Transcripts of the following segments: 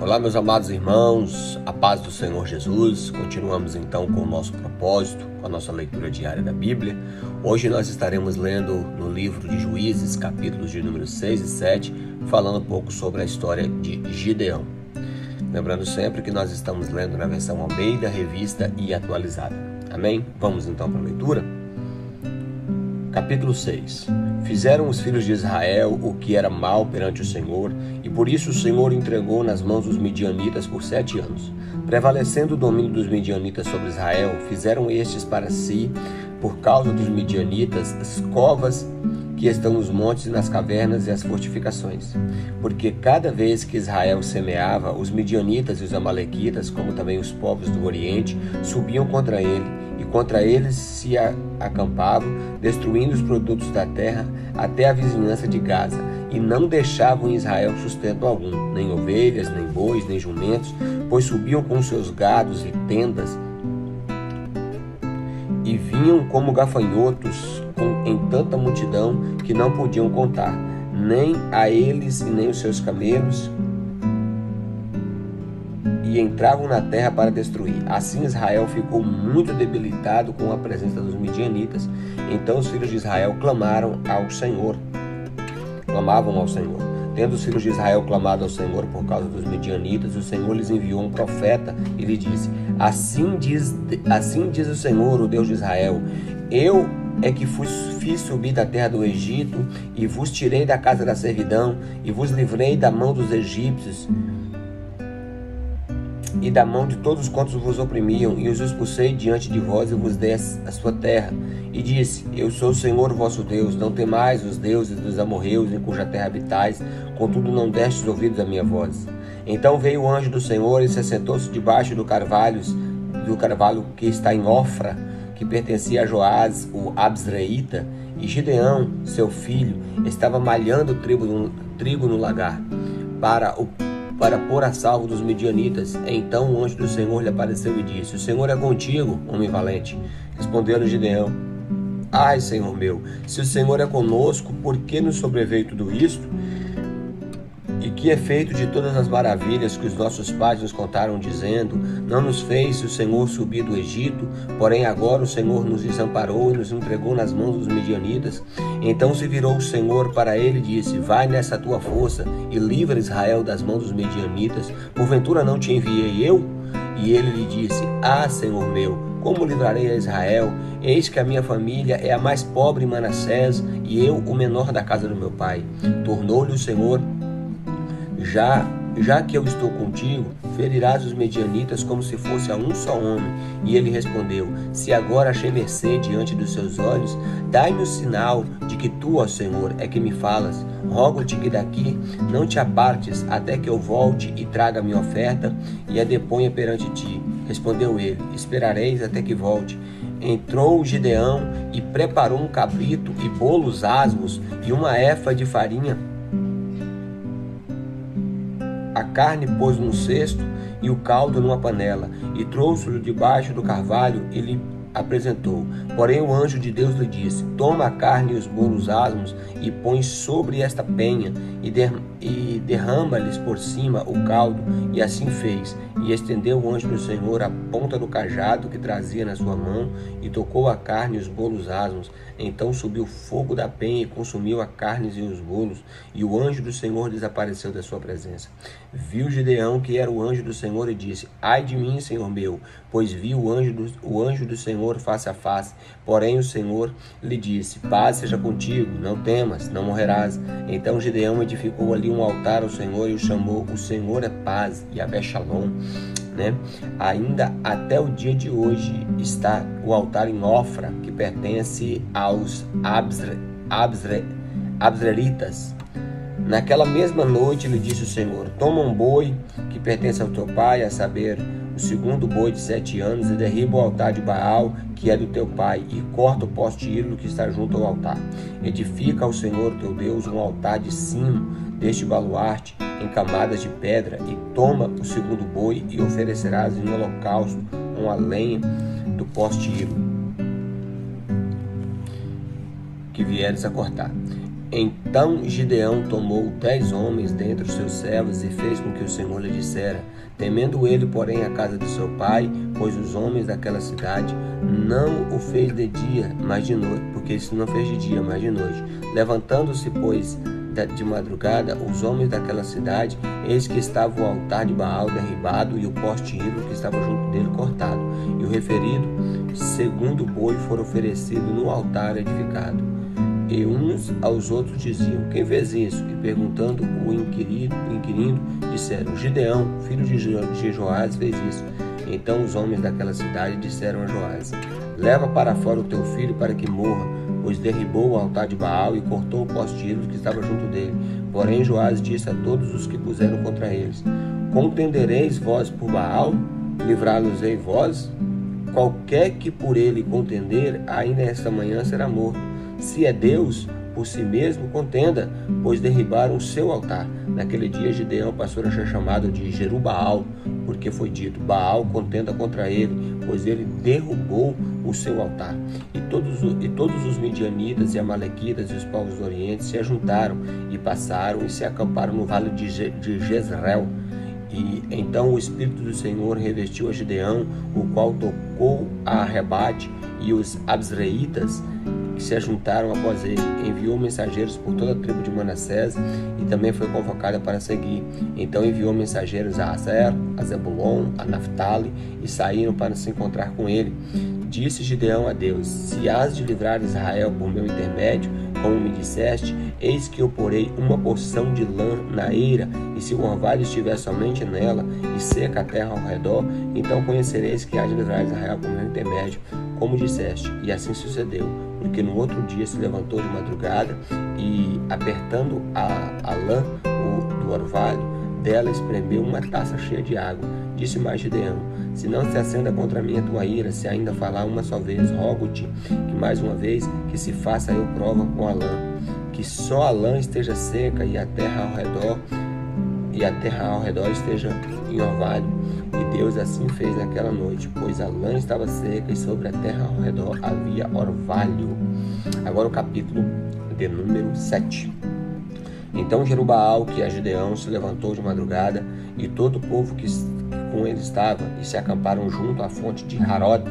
Olá, meus amados irmãos, a paz do Senhor Jesus. Continuamos então com o nosso propósito, com a nossa leitura diária da Bíblia. Hoje nós estaremos lendo no livro de Juízes, capítulos de números 6 e 7, falando um pouco sobre a história de Gideão. Lembrando sempre que nós estamos lendo na versão Almeida, revista e atualizada. Amém? Vamos então para a leitura? Capítulo 6. Fizeram os filhos de Israel o que era mal perante o Senhor, e por isso o Senhor entregou nas mãos dos midianitas por 7 anos. Prevalecendo o domínio dos midianitas sobre Israel, fizeram estes para si, por causa dos midianitas, as covas que estão nos montes e nas cavernas e as fortificações. Porque cada vez que Israel semeava, os midianitas e os amalequitas, como também os povos do Oriente, subiam contra ele, e contra eles se acampavam, destruindo os produtos da terra até a vizinhança de Gaza, e não deixavam em Israel sustento algum, nem ovelhas, nem bois, nem jumentos, pois subiam com seus gados e tendas, e vinham como gafanhotos em tanta multidão que não podiam contar, nem a eles e nem os seus camelos, e entravam na terra para destruir. Assim Israel ficou muito debilitado com a presença dos midianitas. Então os filhos de Israel clamavam ao Senhor. Tendo os filhos de Israel clamado ao Senhor por causa dos midianitas, o Senhor lhes enviou um profeta e lhe disse: Assim diz o Senhor, o Deus de Israel: Eu é que fiz subir da terra do Egito, e vos tirei da casa da servidão, e vos livrei da mão dos egípcios e da mão de todos quantos vos oprimiam, e os expulsei diante de vós, e vos dei a sua terra. E disse: Eu sou o Senhor vosso Deus, não temais os deuses dos amorreus, em cuja terra habitais, contudo não destes ouvidos à minha voz. Então veio o anjo do Senhor, e se assentou-se debaixo do carvalho que está em Ofra, que pertencia a Joás, o Absreíta, e Gideão, seu filho, estava malhando trigo no lagar, para pôr a salvo dos midianitas. Então o anjo do Senhor lhe apareceu e disse: O Senhor é contigo, homem valente. Respondeu-lhe Gideão: Ai, Senhor meu, se o Senhor é conosco, por que nos sobreveio tudo isto? E que é feito de todas as maravilhas que os nossos pais nos contaram, dizendo: Não nos fez o Senhor subir do Egito, porém agora o Senhor nos desamparou e nos entregou nas mãos dos midianitas. Então se virou o Senhor para ele e disse: Vai nessa tua força e livra Israel das mãos dos midianitas, porventura não te enviei eu? E ele lhe disse: Ah, Senhor meu, como livrarei a Israel? Eis que a minha família é a mais pobre em Manassés, e eu o menor da casa do meu pai. Tornou-lhe o Senhor: Já que eu estou contigo, ferirás os medianitas como se fosse a um só homem. E ele respondeu: Se agora achei mercê diante dos seus olhos, dai-me o sinal de que tu, ó Senhor, é que me falas. Rogo-te que daqui não te apartes, até que eu volte e traga minha oferta e a deponha perante ti. Respondeu ele: Esperareis até que volte. Entrou Gideão e preparou um cabrito e bolos asmos e uma efa de farinha. A carne pôs num cesto e o caldo numa panela, e trouxe-o debaixo do carvalho e lhe apresentou. Porém o anjo de Deus lhe disse: Toma a carne e os bolos asmos e põe sobre esta penha, e derrama-lhes por cima o caldo. E assim fez. E estendeu o anjo do Senhor a ponta do cajado que trazia na sua mão, e tocou a carne e os bolos asmos. Então subiu fogo da penha e consumiu a carne e os bolos, e o anjo do Senhor desapareceu da sua presença. Viu Gideão que era o anjo do Senhor e disse: Ai de mim, Senhor meu, pois vi o anjo do Senhor face a face. Porém o Senhor lhe disse: Paz seja contigo, não temas, não morrerás. Então Gideão edificou ali um altar ao Senhor e o chamou: O Senhor é paz, Yahvé Shalom. Ainda até o dia de hoje está o altar em Ofra, que pertence aos Absreritas. Naquela mesma noite lhe disse o Senhor: Toma um boi que pertence ao teu pai, a saber, o segundo boi de 7 anos, e derriba o altar de Baal, que é do teu pai, e corta o poste ídolo que está junto ao altar. Edifica ao Senhor teu Deus um altar de cimo deste baluarte em camadas de pedra, e toma o segundo boi e oferecerás em holocausto com a lenha do poste ídolo que vieres a cortar. Então Gideão tomou 10 homens dentre os seus servos e fez com que o Senhor lhe dissera, temendo ele, porém, a casa de seu pai, pois os homens daquela cidade não o fez de dia, mas de noite, porque isso não fez de dia, mas de noite. Levantando-se, pois, de madrugada, os homens daquela cidade, eis que estava o altar de Baal derribado e o poste ídolo que estava junto dele cortado, e o referido segundo boi for oferecido no altar edificado. E uns aos outros diziam, quem fez isso? E perguntando o inquirindo, disseram, Gideão, filho de Joás, fez isso. Então os homens daquela cidade disseram a Joás, leva para fora o teu filho para que morra, pois derribou o altar de Baal e cortou o poste ídolo que estava junto dele. Porém Joás disse a todos os que puseram contra eles, contendereis vós por Baal? Livrá-los-ei vós? Qualquer que por ele contender, ainda esta manhã será morto. Se é Deus, por si mesmo contenda, pois derribaram o seu altar. Naquele dia Gideão passou a ser chamado de Jerubaal, porque foi dito, Baal contenda contra ele, pois ele derrubou o seu altar. E todos os midianitas e amalequitas e os povos do Oriente se ajuntaram e passaram e se acamparam no vale de Jezreel. E então o Espírito do Senhor revestiu a Gideão, o qual tocou a rebate, e os absreitas que se ajuntaram após ele, enviou mensageiros por toda a tribo de Manassés e também foi convocada para seguir. Então enviou mensageiros a Aser, a Zebulon, a Naphtali e saíram para se encontrar com ele. Disse Gideão a Deus, se hás de livrar Israel por meu intermédio, como me disseste, eis que eu porei uma porção de lã na eira, e se o orvalho estiver somente nela, e seca a terra ao redor, então conhecereis que há de livrar Israel por meu intermédio, como disseste. E assim sucedeu, porque no outro dia se levantou de madrugada, e apertando a lã do orvalho, dela espremeu uma taça cheia de água. Disse mais Gideão, se não se acenda contra mim a tua ira, se ainda falar uma só vez, rogo-te que mais uma vez que se faça eu prova com a lã, que só a lã esteja seca e a terra ao redor esteja em orvalho. E Deus assim fez naquela noite, pois a lã estava seca e sobre a terra ao redor havia orvalho. Agora o capítulo de número 7. Então Jerubaal, que é Gideão, se levantou de madrugada, e todo o povo que com ele estava, e se acamparam junto à fonte de Harod,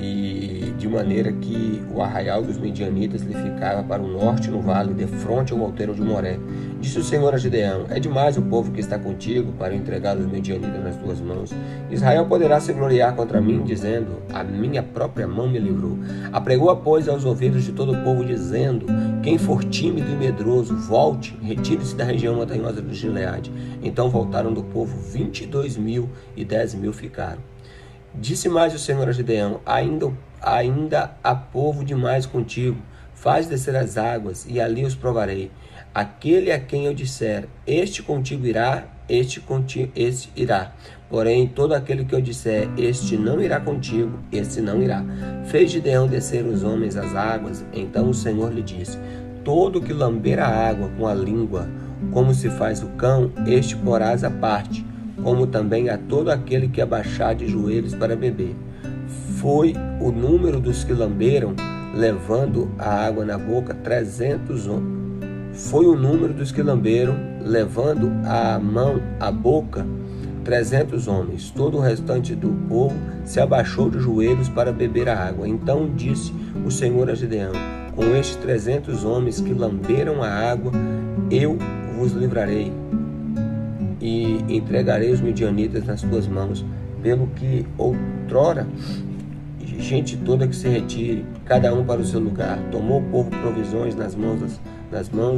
e de maneira que o arraial dos midianitas lhe ficava para o norte no vale, de fronte ao outeiro de Moré. Disse o Senhor a Gideão, é demais o povo que está contigo para entregar os midianitas nas tuas mãos. Israel poderá se gloriar contra mim, dizendo, a minha própria mão me livrou. Apregou, pois, aos ouvidos de todo o povo, dizendo, quem for tímido e medroso, volte, retire-se da região montanhosa do Gileade. Então voltaram do povo 22.000 e 10.000 ficaram. Disse mais o Senhor a Gideão, ainda há povo demais contigo, faz descer as águas, e ali os provarei. Aquele a quem eu disser, este contigo irá, este irá. Porém, todo aquele que eu disser, este não irá contigo, este não irá. Fez Gideão descer os homens às águas, então o Senhor lhe disse, todo que lamber a água com a língua, como se faz o cão, este porás à parte, como também a todo aquele que abaixar de joelhos para beber. Foi o número dos que lamberam, levando a água na boca, 300 homens. Foi o número dos que lamberam, levando a mão à boca, 300 homens. Todo o restante do povo se abaixou de joelhos para beber a água. Então disse o Senhor a Gideão, com estes 300 homens que lamberam a água, eu vos livrarei e entregarei os midianitas nas tuas mãos, pelo que outrora gente toda que se retire, cada um para o seu lugar. Tomou o povo provisões nas mãos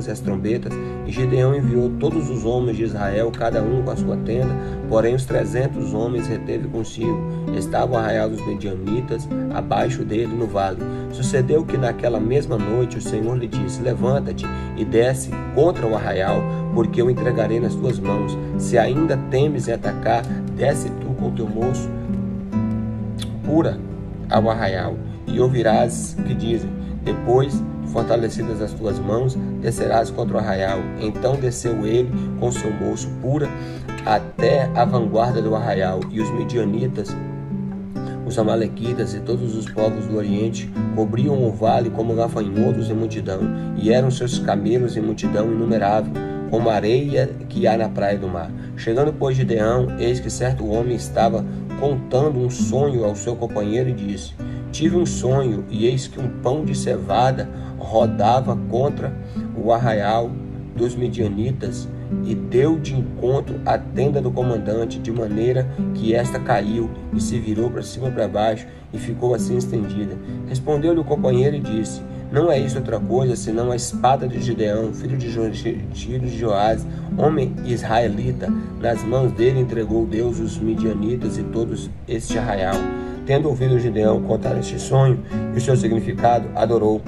e as trombetas, e Gideão enviou todos os homens de Israel, cada um com a sua tenda, porém os 300 homens reteve consigo. Estava o arraial dos midianitas abaixo dele no vale. Sucedeu que naquela mesma noite o Senhor lhe disse, levanta-te e desce contra o arraial, porque eu entregarei nas tuas mãos. Se ainda temes em atacar, desce tu com teu moço pura ao arraial, e ouvirás que dizem, depois, fortalecidas as tuas mãos, descerás contra o arraial. Então desceu ele com seu moço pura até a vanguarda do arraial, e os midianitas Os amalequitas e todos os povos do Oriente cobriam o vale como gafanhotos em multidão, e eram seus camelos em multidão inumerável, como a areia que há na praia do mar. Chegando, pois, Gideão, eis que certo homem estava contando um sonho ao seu companheiro e disse: Tive um sonho, e eis que um pão de cevada rodava contra o arraial dos medianitas, e deu de encontro à tenda do comandante, de maneira que esta caiu e se virou para cima e para baixo, e ficou assim estendida. Respondeu-lhe o companheiro e disse: Não é isso outra coisa, senão a espada de Gideão, filho de Joás, homem israelita. Nas mãos dele entregou Deus os midianitas e todos este arraial. Tendo ouvido Gideão contar este sonho e o seu significado, adorou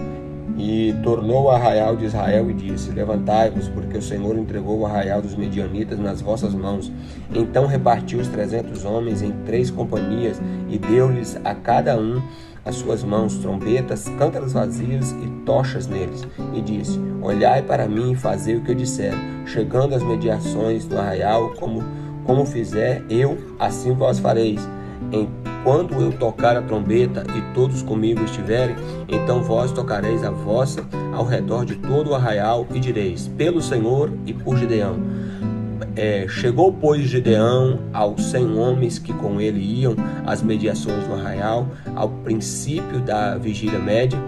e tornou o arraial de Israel e disse: Levantai-vos, porque o Senhor entregou o arraial dos medianitas nas vossas mãos. Então repartiu os 300 homens em 3 companhias e deu-lhes a cada um as suas mãos trombetas, cântaros vazios e tochas neles, e disse: Olhai para mim e fazei o que eu disser. Chegando às mediações do arraial, como fizer eu, assim vós fareis. Quando eu tocar a trombeta e todos comigo estiverem, então vós tocareis a vossa ao redor de todo o arraial e direis: Pelo Senhor e por Gideão. Chegou, pois, Gideão aos 100 homens que com ele iam às mediações do arraial, ao princípio da vigília média,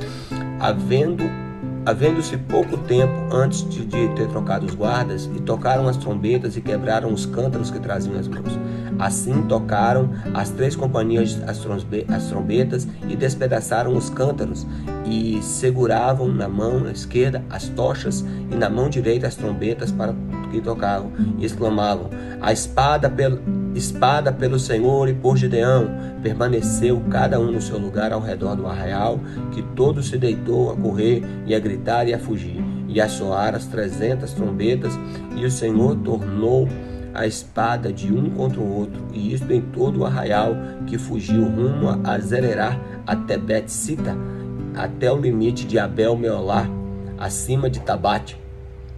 havendo-se pouco tempo antes de ter trocado os guardas, e tocaram as trombetas e quebraram os cântaros que traziam as mãos. Assim tocaram as 3 companhias as trombetas e despedaçaram os cântaros, e seguravam na mão esquerda as tochas e na mão direita as trombetas para que tocavam, e exclamavam: A espada pelo Senhor e por Gideão. Permaneceu cada um no seu lugar ao redor do arraial, que todo se deitou a correr e a gritar e a fugir, e a soar as 300 trombetas, e o Senhor tornou a espada de um contra o outro, e isto em todo o arraial, que fugiu rumo a Zererá até Bet-sita, até o limite de Abel-meolá, acima de Tabate.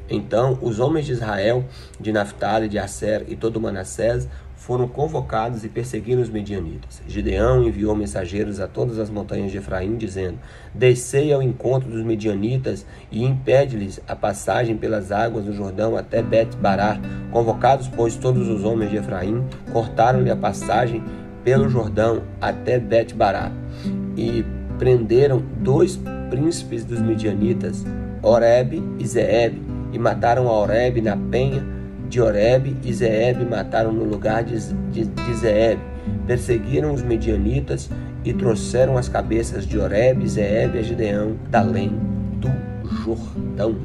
Então os homens de Israel, de Naftali, de Asser e todo Manassés foram convocados e perseguiram os medianitas. Gideão enviou mensageiros a todas as montanhas de Efraim, dizendo: Descei ao encontro dos medianitas e impede-lhes a passagem pelas águas do Jordão até Bet-bará. Convocados, pois, todos os homens de Efraim, cortaram-lhe a passagem pelo Jordão até Bet-bará, e prenderam 2 príncipes dos medianitas, Oreb e Zeeb, e mataram a Oreb na penha de Oreb, e Zeeb mataram no lugar de Zeeb. Perseguiram os medianitas e trouxeram as cabeças de Oreb e Zeeb a Gideão, da além do Jordão.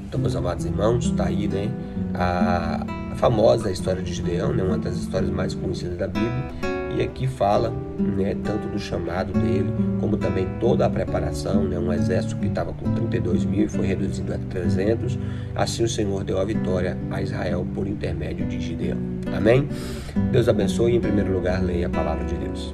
Então, meus amados irmãos, está aí, né, a famosa história de Gideão, né, uma das histórias mais conhecidas da Bíblia. E aqui fala, né, tanto do chamado dele, como também toda a preparação, né, um exército que estava com 32 mil e foi reduzido a 300. Assim o Senhor deu a vitória a Israel por intermédio de Gideão. Amém? Deus abençoe e, em primeiro lugar, leia a palavra de Deus.